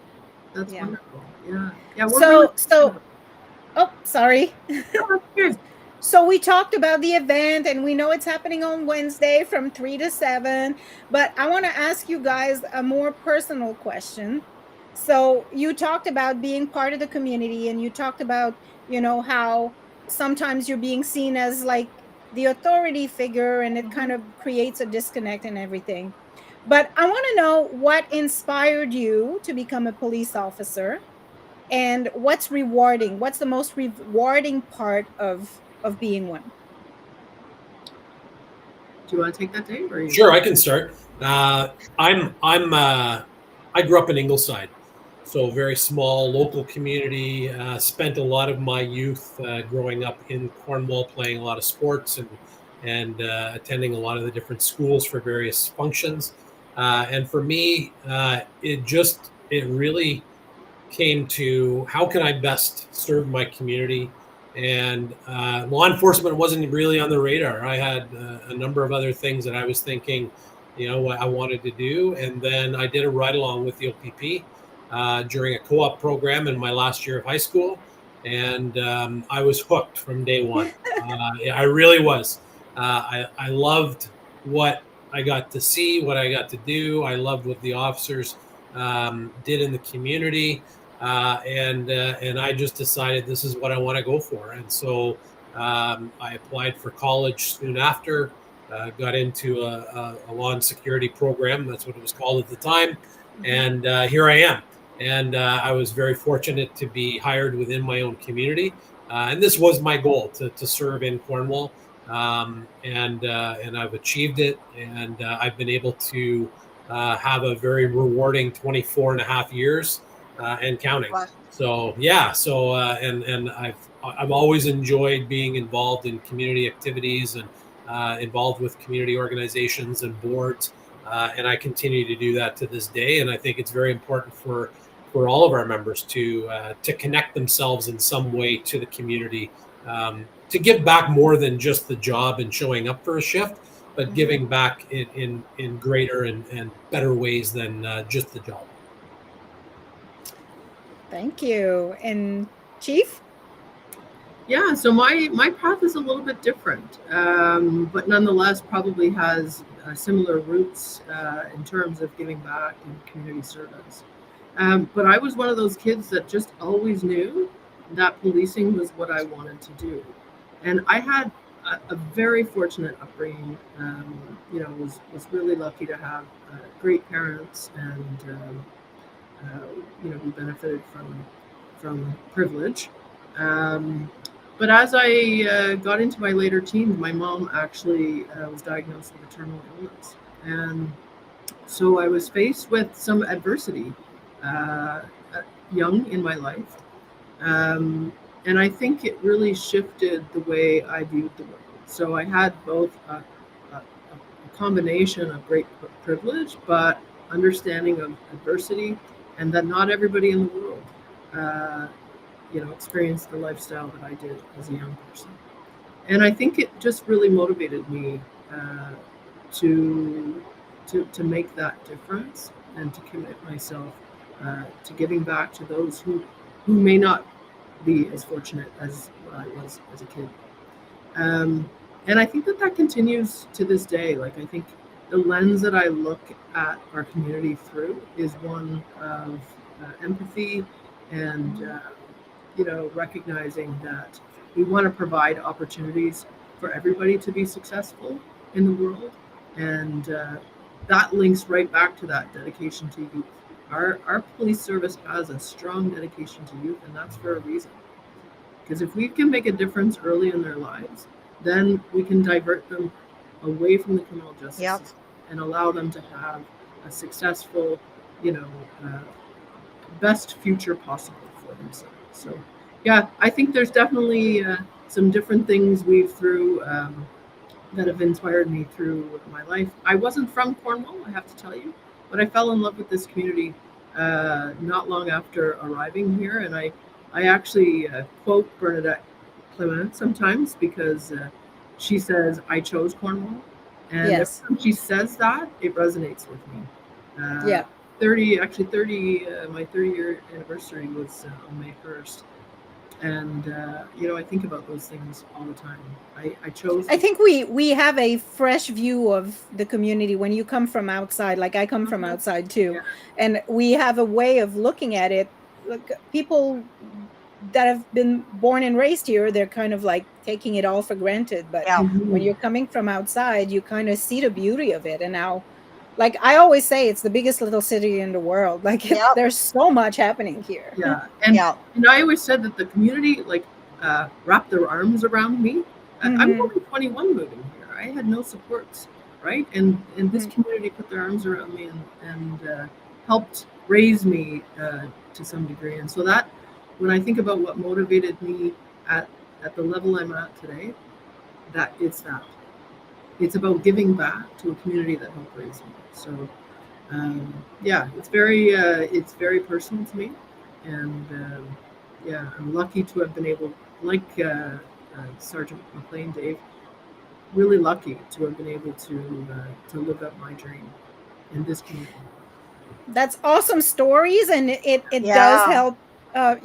That's Yeah. wonderful. Yeah. So oh, sorry. Good. So we talked about the event, and we know it's happening on Wednesday from 3 to 7, but I want to ask you guys a more personal question. So you talked about being part of the community, and you talked about, how sometimes you're being seen as like the authority figure, and it kind of creates a disconnect and everything. But I want to know what inspired you to become a police officer, and what's the most rewarding part of being one. Do you want to take that, Dave? Or Sure, I can start. I grew up in Ingleside, so very small local community. Spent a lot of my youth growing up in Cornwall, playing a lot of sports and attending a lot of the different schools for various functions. And for me, it really came to how can I best serve my community. And law enforcement wasn't really on the radar. I had a number of other things that I was thinking, what I wanted to do. And then I did a ride along with the OPP during a co-op program in my last year of high school. And I was hooked from day one. I really was. I loved what I got to see, what I got to do. I loved what the officers did in the community. And I just decided this is what I want to go for. And so I applied for college soon after, got into a law and security program. That's what it was called at the time. And here I am. And I was very fortunate to be hired within my own community. And this was my goal to serve in Cornwall. And I've achieved it. And I've been able to have a very rewarding 24 and a half years. And counting. Wow. So and I've always enjoyed being involved in community activities and involved with community organizations and boards, and I continue to do that to this day. And I think it's very important for all of our members to connect themselves in some way to the community, to give back more than just the job and showing up for a shift, but giving back in greater and better ways than just the job. Thank you. And Chief? Yeah, so my path is a little bit different, but nonetheless probably has similar roots in terms of giving back and community service. But I was one of those kids that just always knew that policing was what I wanted to do, and I had a very fortunate upbringing. Was really lucky to have great parents, and we benefited from privilege. Um, but as I got into my later teens, my mom actually was diagnosed with a terminal illness, and so I was faced with some adversity young in my life. Um, and I think it really shifted the way I viewed the world. So I had both a combination of great privilege, but understanding of adversity, and that not everybody in the world, uh, experienced the lifestyle that I did as a young person. And I think it just really motivated me uh, to, to make that difference and to commit myself to giving back to those who may not be as fortunate as I was as a kid. Um, and I think that continues to this day. Like, I think the lens that I look at our community through is one of empathy and, recognizing that we want to provide opportunities for everybody to be successful in the world. And that links right back to that dedication to youth. Our police service has a strong dedication to youth, and that's for a reason. Because if we can make a difference early in their lives, then we can divert them away from the criminal justice Yep. system and allow them to have a successful, you know, uh, best future possible for themselves. So, yeah, I think there's definitely some different things weave through that have inspired me through my life. I wasn't from Cornwall, I have to tell you, but I fell in love with this community not long after arriving here, and I actually quote Bernadette Clement sometimes because she says, "I chose Cornwall," and every Yes. time she says that, it resonates with me. Uh, Yeah. 30, my 30-year anniversary was on May 1st, and I think about those things all the time. I chose I this. think we have a fresh view of the community when you come from outside. Like I come from Mhm. outside too, Yeah, and we have a way of looking at it. Like people that have been born and raised here, they're kind of like taking it all for granted. But Yeah. when mhm. you're coming from outside, you kind of see the beauty of it. And now, like I always say, it's the biggest little city in the world. Like Yep. there's so much happening here. Yeah, Yeah. and I always said that the community like wrapped their arms around me. I was Hmm. only 21 moving here. I had no supports, right? And this community put their arms around me and helped raise me to some degree. And so that when I think about what motivated me at at the level I'm at today, that it's about giving back to a community that helped raise me. So yeah, it's very personal to me, and yeah, I'm lucky to have been able, like Sergeant McLean, Dave, really lucky to have been able to live out my dream in this community. That's awesome stories, and it does Yeah. help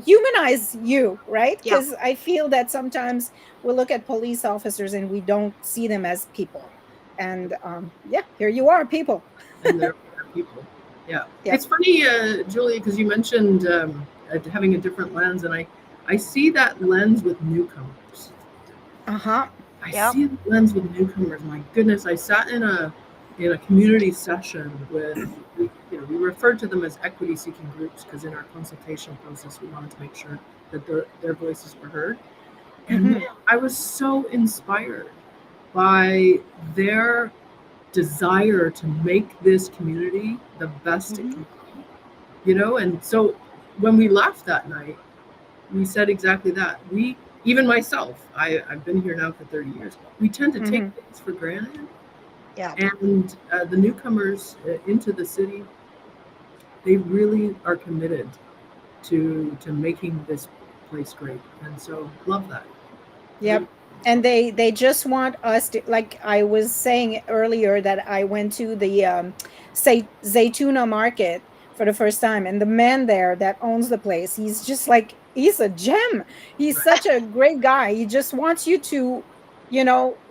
humanize you, right? Yeah. Because I feel that sometimes we look at police officers and we don't see them as people. And yeah, here you are, people. And there are people. Yeah, Yep. it's funny, Julia, because you mentioned having a different lens, and I see that lens with newcomers. Uh-huh. I Yep. see the lens with newcomers. My goodness, I sat in a community session with we referred to them as equity seeking groups because in our consultation process we wanted to make sure that their voices were heard. And Hmm. man, I was so inspired by their desire to make this community the best it Hmm. can be. And so when we left that night, we said exactly that. Even myself, I've been here now for 30 years. We tend to take Hmm. things for granted, Yeah. and the newcomers into the city, they really are committed to making this place great, and so love that. Really. Yep. And they just want us to, like I was saying earlier, that I went to the Zaytuna market for the first time, and the man there that owns the place, he's just like he's a gem. He's Right. such a great guy. He just wants you to,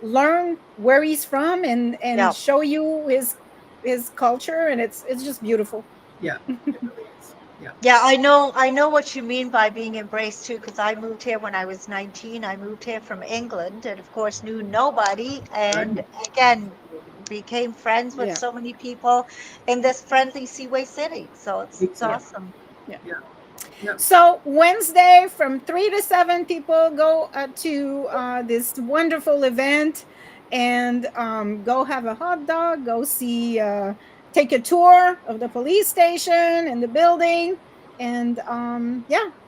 learn where he's from and Yeah. show you his culture, and it's just beautiful. Yeah, it really is. Yeah. Yeah, I know what you mean by being embraced too, because I moved here when I was 19. I moved here from England and of course knew nobody, Right. and again became friends with Yeah. so many people in this friendly Seaway city. So it's Exactly. awesome. Yeah. Yeah. Yeah. So Wednesday from 3 to 7, people go to this wonderful event and go have a hot dog, go see, take a tour of the police station and the building, and yeah, it's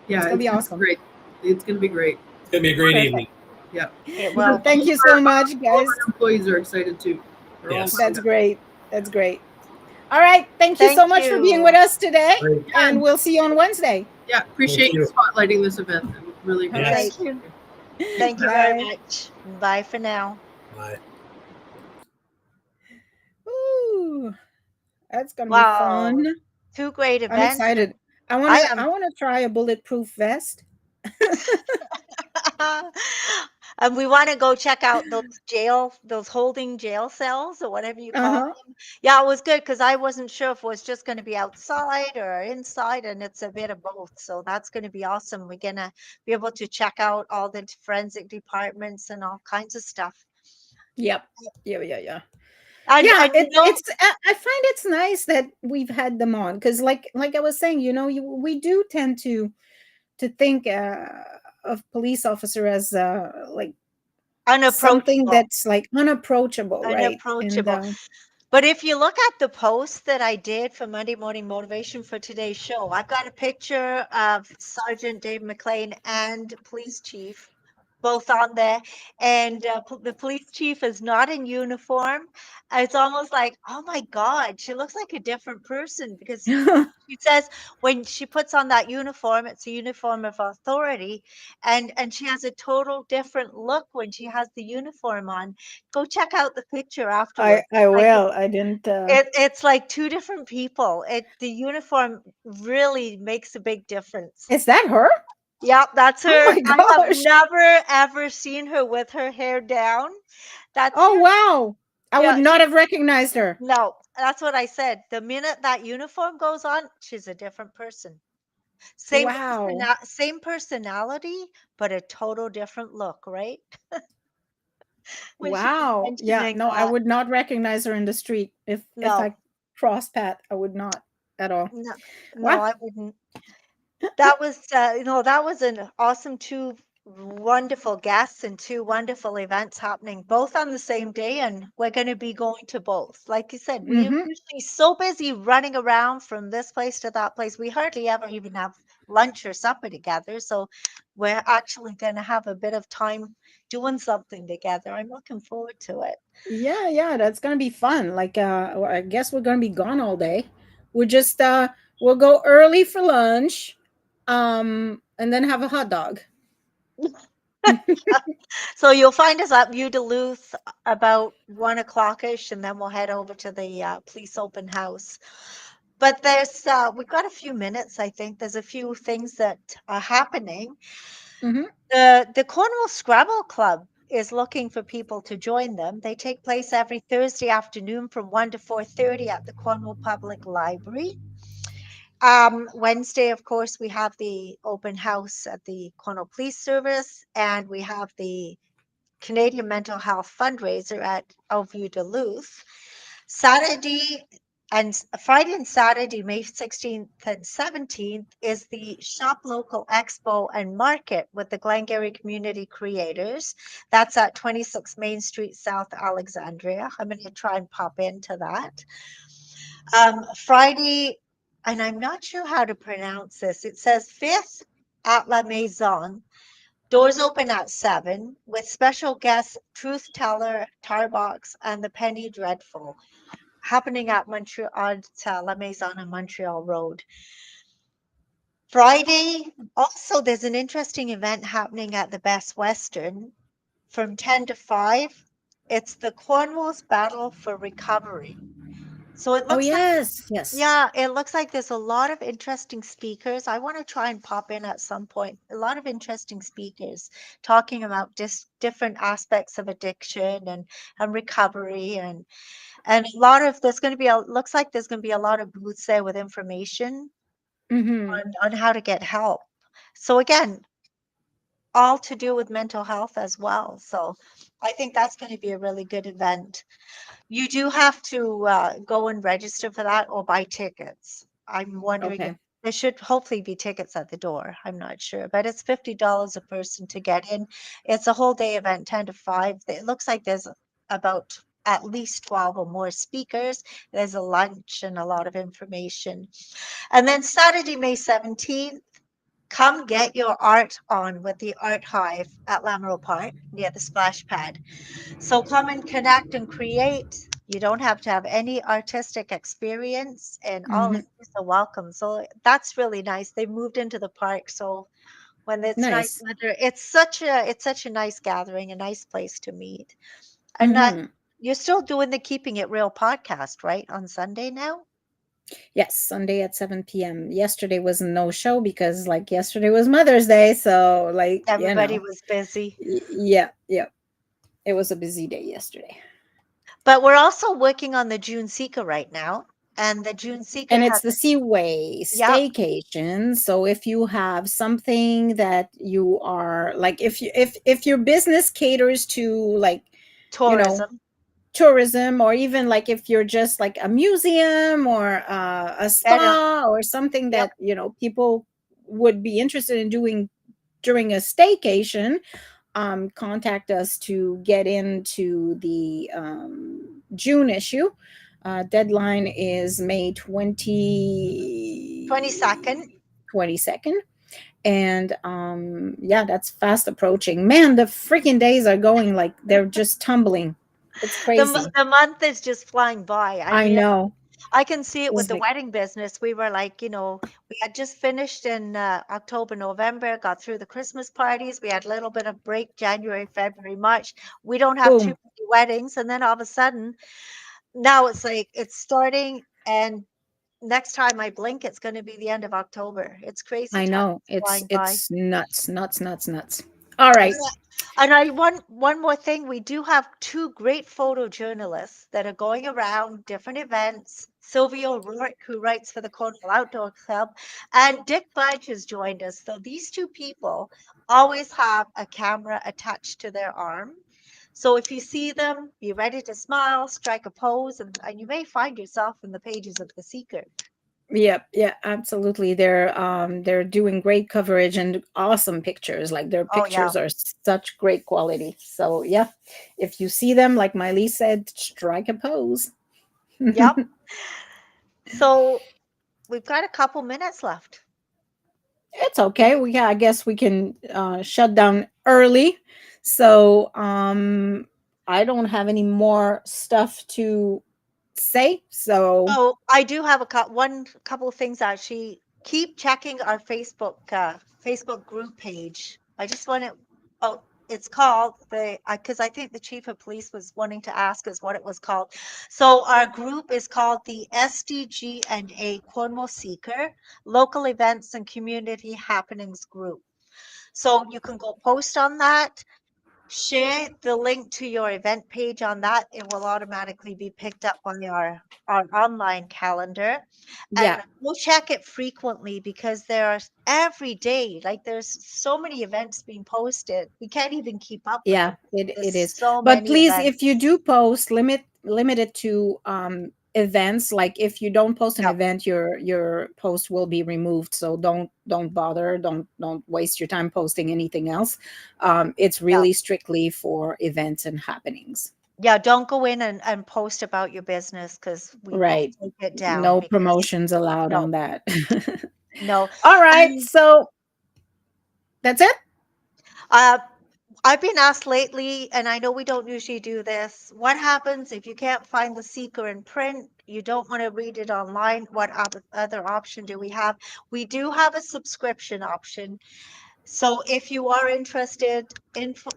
Yeah. gonna It's be gonna be awesome. great. It's gonna be great. It's gonna be a great Perfect. evening. Yeah. It will. Thank you so much, All of guys. our employees are excited too. They're all Yes. signed That's up. great. That's great. All right. Thank you so Thank much for being with you. us today, Great. Yeah. and we'll see you on Wednesday. Yeah. Thank Appreciate you you. spotlighting this event. I really All appreciate right. Yes. Thank you. it. Thank you very Bye. much. Bye for now. Bye. Ooh, that's gonna be fun. Wow. Two great I'm events. excited. I I wanna am I wanna try a bulletproof vest. and we want to go check out those holding jail cells or whatever you call Uh-huh. them. Yeah, it was good because I wasn't sure if it was just going to be outside or inside, and it's a bit of both. So that's going to be awesome. We're going to be able to check out all the forensic departments and all kinds of stuff. Yep. Yeah. And Yeah, and you know, I find it's nice that we've had them on because, like I was saying, we do tend to think of police officer as like something unapproachable, that's like unapproachable, right? And unapproachable. But if you look at the post that I did for Monday Morning Motivation for today's show, I've got a picture of Sergeant Dave McLean and Police Chief both on there. And the police chief is not in uniform. It's almost like, oh my God, she looks like a different person because she says when she puts on that uniform, it's a uniform of authority, and she has a total different look when she has the uniform on. Go check out the picture afterwards. I Like will. I didn't. it's like two different people. The uniform really makes a big difference. Is that her? Yep, that's Oh her. my I have gosh! never ever seen her with her hair down. That's Oh her. wow! I would Yeah, not have recognized her. no, that's what I said. The minute that uniform goes on, she's a different person. Wow! Same personality, but a total different look, right? When she was Wow! Yeah. mentioning No, I that. would not recognize her in the street if No, I cross path. I would not at all. no, no, Wow! I wouldn't. That was an awesome two wonderful guests and two wonderful events happening both on the same day, and we're going to be going to both. Like you said, we are Mm-hmm. usually so busy running around from this place to that place, we hardly ever even have lunch or supper together. So we're actually going to have a bit of time doing something together. I'm looking forward to it. Yeah. That's gonna be fun. Like, well, I guess we're gonna be gone all day. We'll just we'll go early for lunch, and then have a hot dog. So you'll find us at View Duluth about 1 o'clock-ish, and then we'll head over to the police open house. But we've got a few minutes, I think. There's a few things that are happening. Mm-hmm. The Cornwall Scrabble Club is looking for people to join them. They take place every Thursday afternoon from 1 to 4:30 at the Cornwall Public Library. Wednesday, of course, we have the open house at the Cornwall Police Service, and we have the Canadian Mental Health Fundraiser at View Duluth. Friday and Saturday, May 16th and 17th, is the Shop Local Expo and Market with the Glengarry Community Creators. That's at 26 Main Street, South Alexandria. I'm going to try and pop into that. Friday, and I'm not sure how to pronounce this. It says 5th at La Maison. Doors open at 7 with special guests Truth Teller, Tarbox, and the Penny Dreadful, happening at Montreal at La Maison on Montreal Road. Friday, also there's an interesting event happening at the Best Western from 10 to 5. It's the Cornwall's Battle for Recovery. So it Oh looks like, yes, yes. yeah, it looks like there's a lot of interesting speakers. I want to try and pop in at some point. A lot of interesting speakers talking about just different aspects of addiction and recovery and a lot of there's going to be a looks like there's going to be a lot of booths there with information Mm-hmm. on how to get help. So again, all to do with mental health as well. So I think that's going to be a really good event. You do have to go and register for that or buy tickets. I'm wondering if Okay. there should hopefully be tickets at the door. I'm not sure, but it's $50 a person to get in. It's a whole day event, 10 to 5. It looks like there's about at least 12 or more speakers. There's a lunch and a lot of information. And then Saturday, May 17th, come get your art on with the Art Hive at Lamoureux Park near the splash pad. So come and connect and create. You don't have to have any artistic experience, and all Mm-hmm. ages are welcome. So that's really nice. They moved into the park, so when it's nice Nice. weather, it's such a nice gathering, a nice place to meet. And Mm-hmm. you're still doing the Keeping It Real podcast, right? On Sunday now? Yes, Sunday at 7 p.m. Yesterday was no show because like yesterday was Mother's Day, so like, Everybody was busy. yeah, yeah. It was a busy day yesterday. But we're also working on the June Seeker right now. And the June Seeker And it's has, the Seaway yep, staycation. So if you have something that you are like, if your business caters to like, you know, tourism. tourism, or even like if you're just like a museum or a And spa or something yep, that people would be interested in doing during a staycation, contact us to get into the June issue. Deadline is May 22nd. 22nd. And yeah, that's fast approaching. Man, the freaking days are going like they're just tumbling. It's crazy. The month is just flying by. I I mean, know. I can see it with It's the like, wedding business. We were like, we had just finished in October, November, got through the Christmas parties. We had a little bit of break, January, February, March. We don't have too boom. many weddings. And then all of a sudden, now it's like it's starting. And next time I blink, it's going to be the end of October. It's crazy I time. know. It's It's flying by. it's nuts, nuts, nuts, nuts. All right. Yeah. And I one more thing, we do have two great photojournalists that are going around different events. Sylvia O'Rourke, who writes for the Cornwall Outdoor Club, and Dick Budge has joined us. So these two people always have a camera attached to their arm. So if you see them, be ready to smile, strike a pose, and you may find yourself in the pages of The Seeker. Yep, yeah, absolutely. They're doing great coverage and awesome pictures. Like their Oh yeah. pictures are such great quality. So yeah, if you see them, like Mai-Liis said, strike a pose. Yep. So we've got a couple minutes left. It's okay. I guess we can shut down early. So I don't have any more stuff to say. So So I do have one couple of things actually. Keep checking our Facebook group page. I just want to. Oh, it's called the because I think the chief of police was wanting to ask us what it was called. So our group is called the SDG and A Cornwall Seeker Local Events and Community Happenings Group. So you can go post on that. Share the link to your event page on that. It will automatically be picked up on our online calendar. And yeah, we'll check it frequently because there are every day, like there's so many events being posted. We can't even keep up with yeah, them. it There's is. so But many please, if you events. do post, limit it to events. Like if you don't post an Yep, event, your post will be removed. So don't bother. Don't waste your time posting anything else. It's yep. really strictly for events and happenings. Yeah, don't go in and post about your business because we will Right. take it down No because promotions allowed no, on that. no. All right. And So that's it. uh, I've been asked lately, and I know we don't usually do this. What happens if you can't find the seeker in print? You don't want to read it online. What other option do we have? We do have a subscription option. So if you are interested,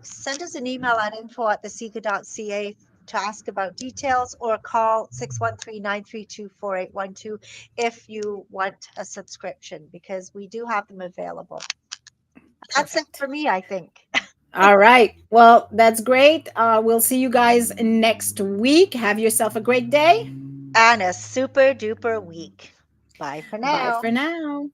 send us an email at info@theseeker.ca to ask about details, or call 613-932-4812 if you want a subscription, because we do have them available. That's it Perfect. for me, I think. All right. Well, that's great. We'll see you guys next week. Have yourself a great day. And a super duper week. Bye for Bye now. for now.